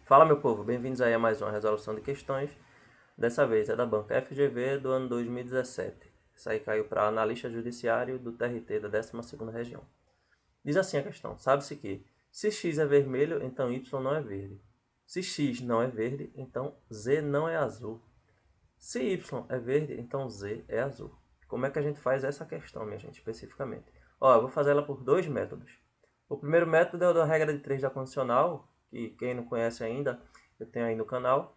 Fala, meu povo, bem-vindos aí a mais uma resolução de questões. Dessa vez é da banca FGV do ano 2017. Isso aí caiu para analista judiciário do TRT da 12ª região. Diz assim a questão: sabe-se que se x é vermelho, então y não é verde. Se x não é verde, então z não é azul. Se y é verde, então z é azul. Como é que a gente faz essa questão, minha gente, especificamente? Ó, eu vou fazer ela por dois métodos. O primeiro método é o da regra de 3 da condicional, que quem não conhece ainda, eu tenho aí no canal.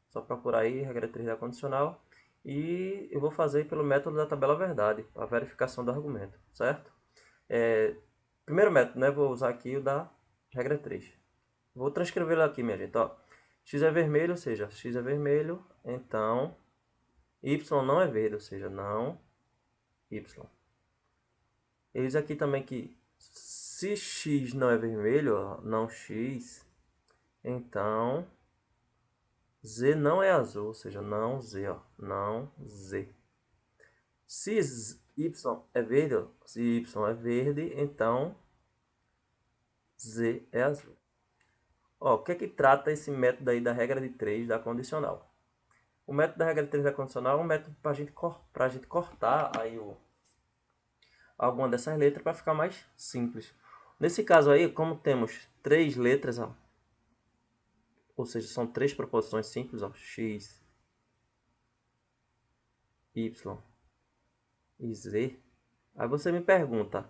Só procurar aí, regra de 3 da condicional. E eu vou fazer pelo método da tabela verdade, a verificação do argumento, certo? Primeiro método, né? Vou usar aqui o da regra 3. Vou transcrevê-lo aqui, minha gente. Ó, x é vermelho, ou seja, x é vermelho, então y não é verde, ou seja, não y. Eles aqui também que se x não é vermelho, ó, não x, então z não é azul, ou seja, não z, ó, não z. Se y é verde, ó, se y é verde, então z é azul. Ó, o que é que trata esse método aí da regra de 3 da condicional? O método da regra de 3 da condicional é um método para a gente cortar aí alguma dessas letras para ficar mais simples. Nesse caso aí, como temos três letras, ó, ou seja, são três proposições simples, ó, x, y e z. Aí você me pergunta,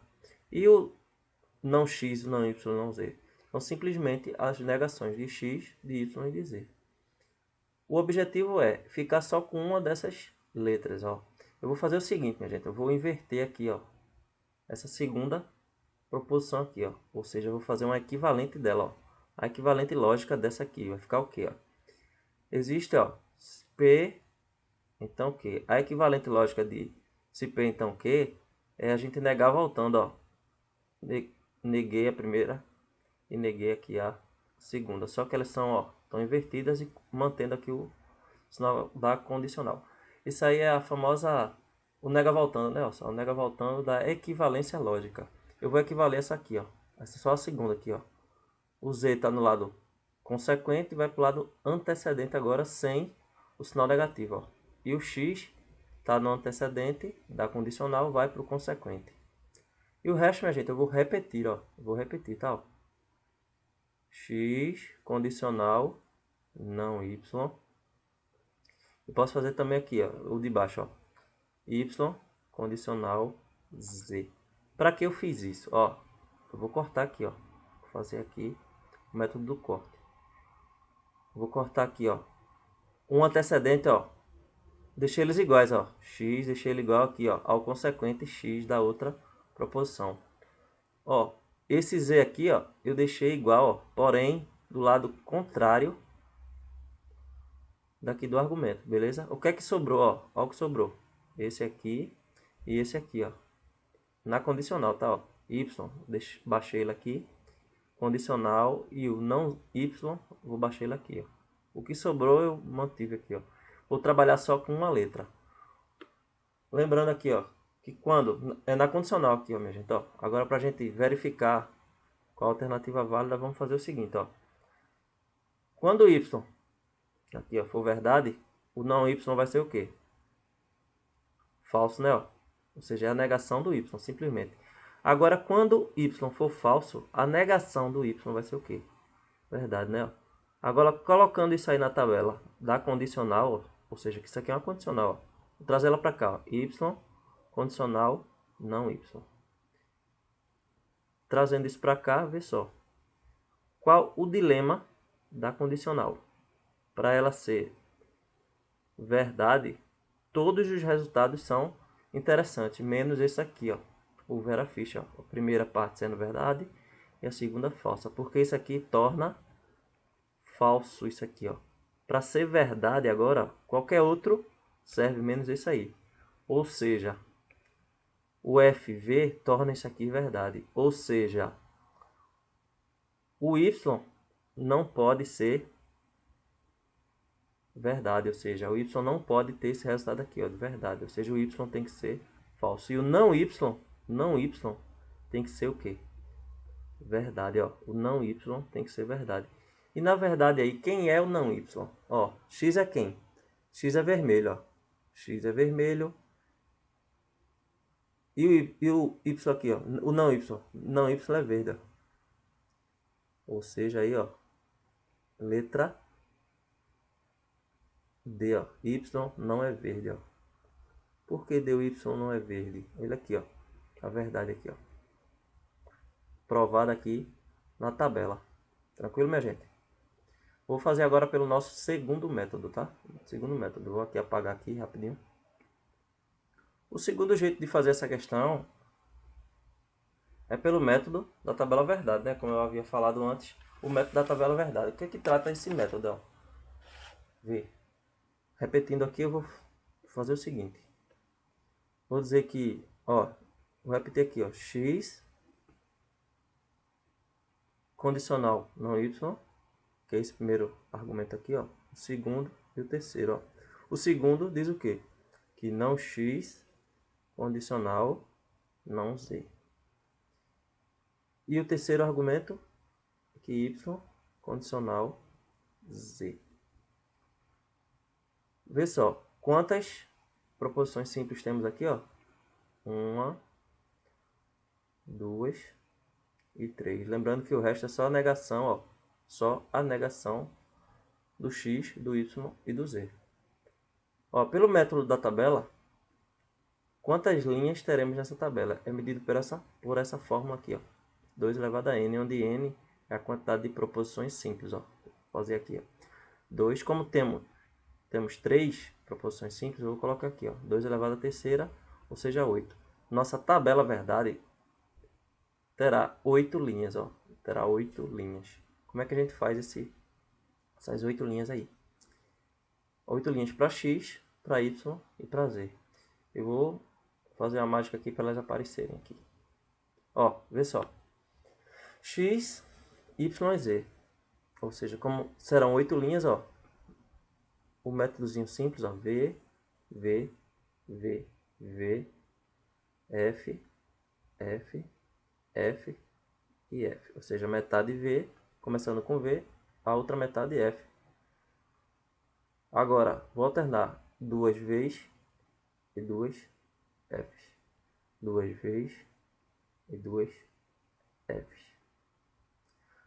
e o não x, não y, não z? São simplesmente as negações de x, de y e de z. O objetivo é ficar só com uma dessas letras, ó. Eu vou fazer o seguinte, minha gente, eu vou inverter aqui, ó, essa segunda proposição aqui, ó. Ou seja, eu vou fazer uma equivalente dela, ó. A equivalente lógica dessa aqui vai ficar o quê, ó? Existe, ó, P, então Q. A equivalente lógica de se P, então Q, é a gente negar voltando, ó. Neguei a primeira e neguei aqui a segunda. Só que elas são, ó, estão invertidas e mantendo aqui o sinal da condicional. Isso aí é a famosa, o nega voltando, né? Ó, o nega voltando da equivalência lógica. Eu vou equivaler essa aqui, ó. Essa é só a segunda aqui, ó. O z está no lado consequente e vai para o lado antecedente agora sem o sinal negativo, ó. E o x está no antecedente da condicional, vai para o consequente. E o resto, minha gente, eu vou repetir, ó. Eu vou repetir, tá? Ó. X condicional não y. Eu posso fazer também aqui, ó, o de baixo, ó. Y condicional z. Para que eu fiz isso? Ó, eu vou cortar aqui, ó. Vou fazer aqui o método do corte. Vou cortar aqui, ó. Um antecedente, ó. Deixei eles iguais, ó. X, deixei ele igual aqui, ó, ao consequente x da outra proposição. Ó, esse z aqui, ó, eu deixei igual, ó, porém do lado contrário daqui do argumento, beleza? O que é que sobrou, ó? Ó o que sobrou. Esse aqui e esse aqui, ó. Na condicional, tá, ó. Y, baixei ele aqui. Condicional e o não y, vou baixar ele aqui, ó. O que sobrou eu mantive aqui, ó. Vou trabalhar só com uma letra. Lembrando aqui, ó, que quando é na condicional aqui, ó, minha gente, ó. Agora para a gente verificar qual a alternativa válida, vamos fazer o seguinte, ó. Quando o y aqui, ó, for verdade, o não y vai ser o quê? Falso, né, ó? Ou seja, é a negação do y, simplesmente. Agora, quando y for falso, a negação do y vai ser o quê? Verdade, né? Agora, colocando isso aí na tabela da condicional, ó, ou seja, que isso aqui é uma condicional, ó. Vou trazer ela para cá, ó. Y, condicional, não y. Trazendo isso para cá, vê só. Qual o dilema da condicional? Para ela ser verdade, todos os resultados são interessantes, menos esse aqui, ó, o Vera Fischer, ó, a primeira parte sendo verdade e a segunda falsa, porque isso aqui torna falso isso aqui, ó. Para ser verdade agora, qualquer outro serve menos esse aí. Ou seja, o FV torna isso aqui verdade. Ou seja, o Y não pode ser verdade, ou seja, o y não pode ter esse resultado aqui, ó, de verdade, ou seja, o y tem que ser falso. E o não y tem que ser o quê? Verdade, ó. O não y tem que ser verdade. E na verdade aí, quem é o não y? Ó, x é quem? X é vermelho, ó. X é vermelho. E o y aqui, ó. O não y. Não y é verde, ó. Ou seja, aí, ó. Letra D, ó. Y não é verde, ó. Por que D o y não é verde? Olha aqui, ó. A verdade aqui, ó. Provado aqui na tabela. Tranquilo, minha gente? Vou fazer agora pelo nosso segundo método, tá? Segundo método. Vou aqui apagar aqui rapidinho. O segundo jeito de fazer essa questão é pelo método da tabela verdade, né? Como eu havia falado antes, o método da tabela verdade. O que é que trata esse método? Ó? Vê. Repetindo aqui, eu vou fazer o seguinte. Vou dizer que, ó, vou repetir aqui, ó, x condicional não y, que é esse primeiro argumento aqui, ó, o segundo e o terceiro, ó. O segundo diz o quê? Que não x condicional não z. E o terceiro argumento é que y condicional z. Vê só, quantas proposições simples temos aqui, ó? 1, 2 e 3. Lembrando que o resto é só a negação, ó. Só a negação do x, do y e do z. Ó, pelo método da tabela, quantas linhas teremos nessa tabela? É medido por essa fórmula aqui, ó. 2 elevado a n, onde n é a quantidade de proposições simples, ó. Vou fazer aqui, ó. 2, como temos 3 proposições simples, eu vou colocar aqui, ó. 2 elevado a terceira, ou seja, 8. Nossa tabela verdade terá 8 linhas, ó. Terá 8 linhas. Como é que a gente faz essas 8 linhas aí? 8 linhas para x, para y e para z. Eu vou fazer a mágica aqui para elas aparecerem aqui. Ó, vê só. X, y e z. Ou seja, como serão 8 linhas, ó. O métodozinho simples, ó. V, V, V, V, F, F, F e F. Ou seja, metade V, começando com V, a outra metade F. Agora, vou alternar 2 V's e 2 F's. 2 V's e 2 F's.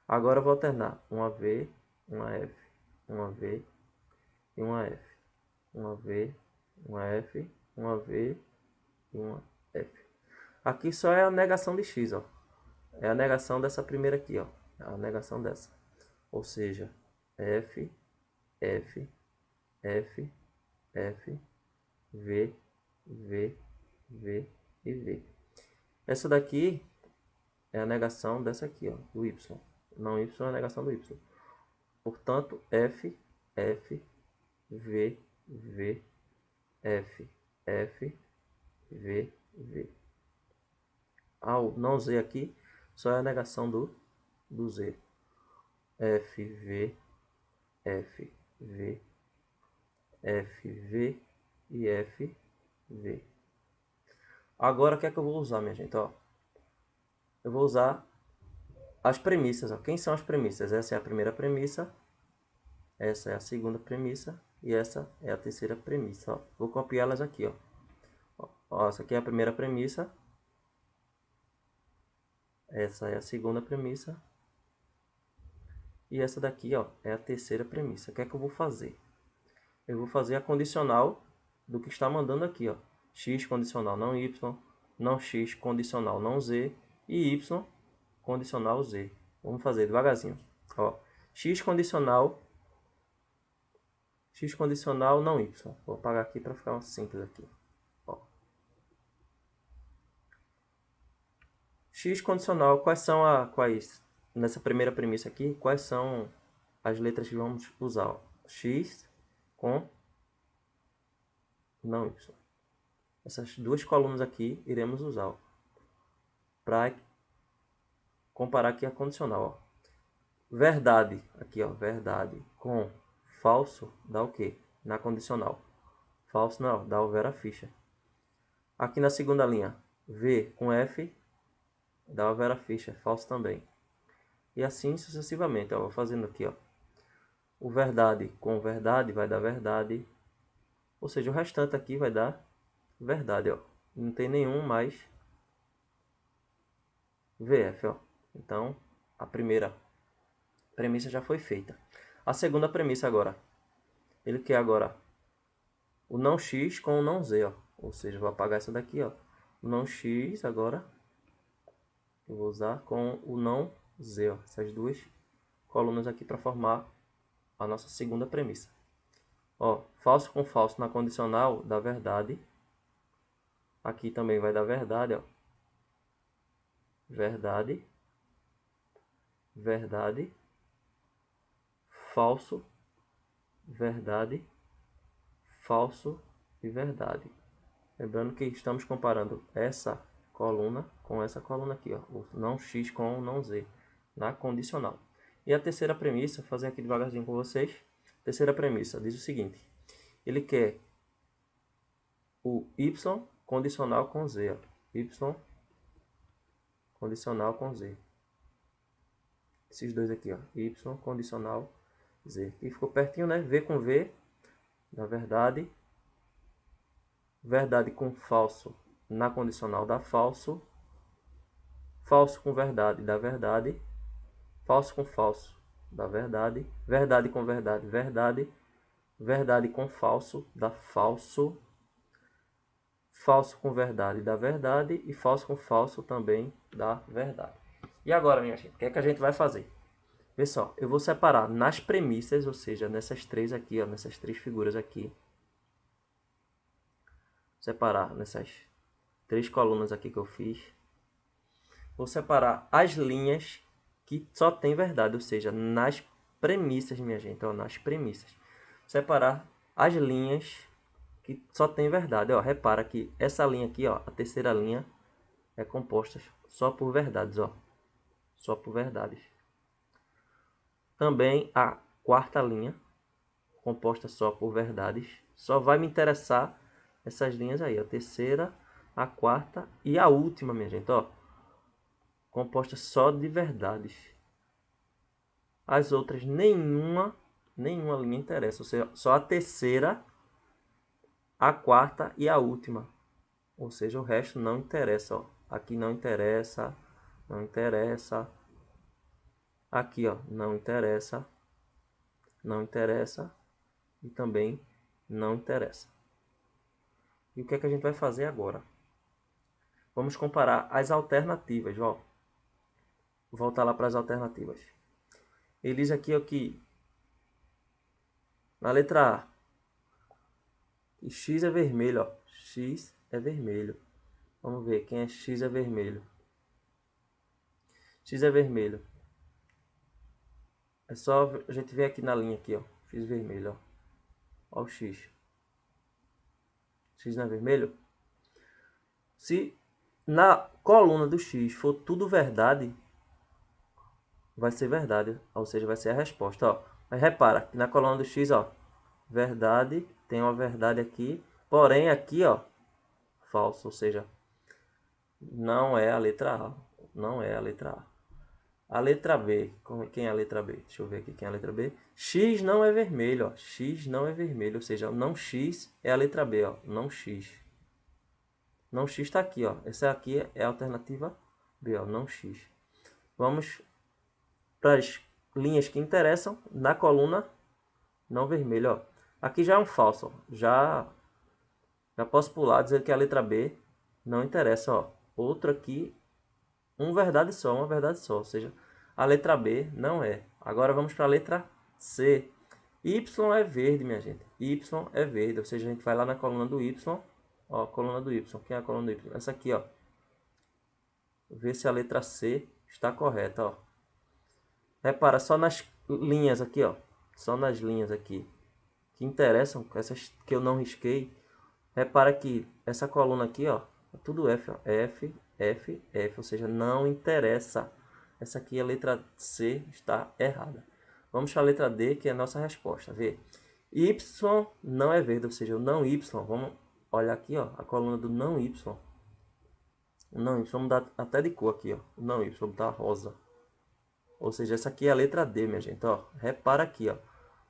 Agora vou alternar uma V, uma F, uma V e uma F. Uma V, uma F, uma V e uma F. Aqui só é a negação de x, ó. É a negação dessa primeira aqui, ó. É a negação dessa. Ou seja, F, F, F, F, V, V, V e V. Essa daqui é a negação dessa aqui, ó, do y. Não y é a negação do y. Portanto, F, F, V, V, F, F, V, V. Ao não z aqui, só é a negação do z. F, V, F, V, F, V e F, V. Agora, o que é que eu vou usar, minha gente? Ó, eu vou usar as premissas. Ó. Quem são as premissas? Essa é a primeira premissa, essa é a segunda premissa e essa é a terceira premissa. Ó. Vou copiá-las aqui. Ó, essa aqui é a primeira premissa, essa é a segunda premissa e essa daqui, ó, é a terceira premissa. O que é que eu vou fazer? Eu vou fazer a condicional do que está mandando aqui, ó. X condicional não y, não x condicional não z e y condicional z. Vamos fazer devagarzinho. Ó, x condicional não y. Vou apagar aqui para ficar simples aqui. Ó. X condicional, quais nessa primeira premissa aqui, quais são as letras que vamos usar? Ó. X com não y. Essas duas colunas aqui iremos usar para comparar aqui a condicional. Ó. Verdade, aqui ó, verdade com falso dá o quê? Na condicional. Falso não, dá o vera ficha. Aqui na segunda linha, V com F dá o vera ficha, falso também. E assim sucessivamente, ó, vou fazendo aqui, ó. O verdade com verdade vai dar verdade. Ou seja, o restante aqui vai dar verdade, ó. Não tem nenhum mais VF, ó. Então, a primeira premissa já foi feita. A segunda premissa agora. Ele quer agora o não x com o não z, ó. Ou seja, vou apagar essa daqui, ó. O não x agora eu vou usar com o não z, ó. Essas duas colunas aqui para formar a nossa segunda premissa. Ó, falso com falso na condicional dá verdade. Aqui também vai dar verdade, ó. Verdade, verdade, falso, verdade, falso e verdade. Lembrando que estamos comparando essa coluna com essa coluna aqui, ó, o não x com o não z, na condicional. E a terceira premissa, vou fazer aqui devagarzinho com vocês. Terceira premissa diz o seguinte: ele quer o y condicional com z, ó, y condicional com z. Esses dois aqui, ó, y condicional z. E ficou pertinho, né? V com V, na verdade. Verdade com falso na condicional dá falso. Falso com verdade dá verdade. Falso com falso dá verdade. Verdade com verdade, verdade. Verdade com falso dá falso. Falso com verdade dá verdade. E falso com falso também dá verdade. E agora, minha gente, o que é que a gente vai fazer? Vê só, eu vou separar nas premissas, ou seja, nessas três aqui, ó, nessas três figuras aqui. Separar nessas três colunas aqui que eu fiz. Vou separar as linhas que só tem verdade, ou seja, nas premissas, minha gente, ó, nas premissas. Separar as linhas que só tem verdade, ó. Repara que essa linha aqui, ó, a terceira linha é composta só por verdades, ó. Só por verdades. Também a quarta linha, composta só por verdades. Só vai me interessar essas linhas aí, a terceira, a quarta e a última, minha gente, ó, composta só de verdades. As outras nenhuma linha interessa, ou seja, só a terceira, a quarta e a última. Ou seja, o resto não interessa, ó. Aqui não interessa, não interessa. Aqui, ó, não interessa, não interessa e também não interessa. E o que é que a gente vai fazer agora? Vamos comparar as alternativas, ó. Vou voltar lá para as alternativas. Ele diz aqui, ó, que na letra A, e x é vermelho, ó. X é vermelho. Vamos ver quem é x é vermelho. X é vermelho. É só a gente ver aqui na linha aqui, ó. X vermelho, ó. Ó o x. X não é vermelho? Se na coluna do x for tudo verdade, vai ser verdade. Ou seja, vai ser a resposta, ó. Mas repara que na coluna do x, ó, verdade, tem uma verdade aqui. Porém, aqui, ó, falso. Ou seja, não é a letra A. Não é a letra A. A letra B, quem é a letra B? Deixa eu ver aqui quem é a letra B. X não é vermelho, ó. X não é vermelho, ou seja, não X é a letra B, ó. Não X. Não X está aqui, ó. Essa aqui é a alternativa B, ó. Não X. Vamos para as linhas que interessam na coluna não vermelho, ó. Aqui já é um falso, ó. Já posso pular, dizer que a letra B não interessa, ó. Outro aqui, uma verdade só, ou seja, a letra B não é. Agora vamos para a letra C. Y é verde, minha gente. Y é verde, ou seja, a gente vai lá na coluna do Y, ó, coluna do Y. Quem é a coluna do Y? Essa aqui, ó. Ver se a letra C está correta, ó. Repara só nas linhas aqui, ó. Só nas linhas aqui que interessam, essas que eu não risquei. Repara que essa coluna aqui, ó, é tudo F, ó. F, F, F, ou seja, não interessa. Essa aqui, a letra C, está errada. Vamos para a letra D, que é a nossa resposta. Vê. Y não é verde, ou seja, o não Y. Vamos olhar aqui, ó, a coluna do não Y. O não Y, vamos dar até de cor aqui, ó. O não Y, vamos dar rosa. Ou seja, essa aqui é a letra D, minha gente, ó. Repara aqui, ó.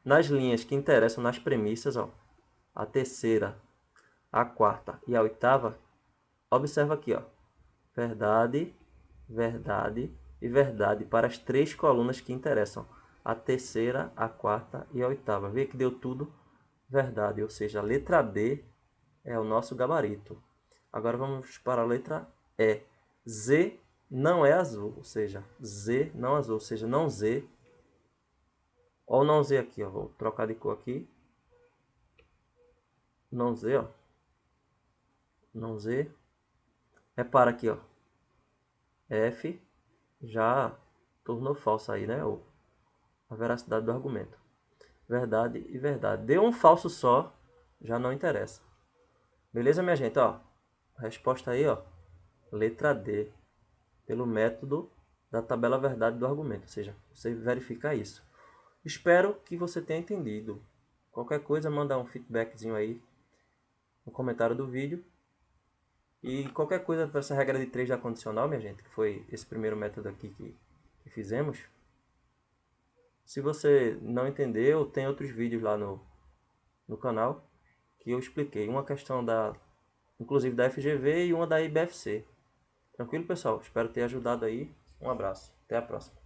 Nas linhas que interessam nas premissas, ó, a terceira, a quarta e a oitava, observa aqui, ó, verdade, verdade e verdade para as três colunas que interessam, a terceira, a quarta e a oitava. Vê que deu tudo verdade, ou seja, a letra D é o nosso gabarito. Agora vamos para a letra E. Z não é azul, ou seja, Z não azul, ou seja, não Z. Olha o não Z aqui, ó, vou trocar de cor aqui. Não Z, ó. Não Z. Repara aqui, ó. F já tornou falso aí, né? A veracidade do argumento. Verdade e verdade. Deu um falso só, já não interessa. Beleza, minha gente? Ó, a resposta aí, ó, letra D, pelo método da tabela verdade do argumento, ou seja, você verifica isso. Espero que você tenha entendido. Qualquer coisa, manda um feedbackzinho aí no comentário do vídeo. E qualquer coisa para essa regra de 3 da condicional, minha gente, que foi esse primeiro método aqui que fizemos. Se você não entendeu, tem outros vídeos lá no canal que eu expliquei. Uma questão inclusive da FGV e uma da IBFC. Tranquilo, pessoal? Espero ter ajudado aí. Um abraço. Até a próxima.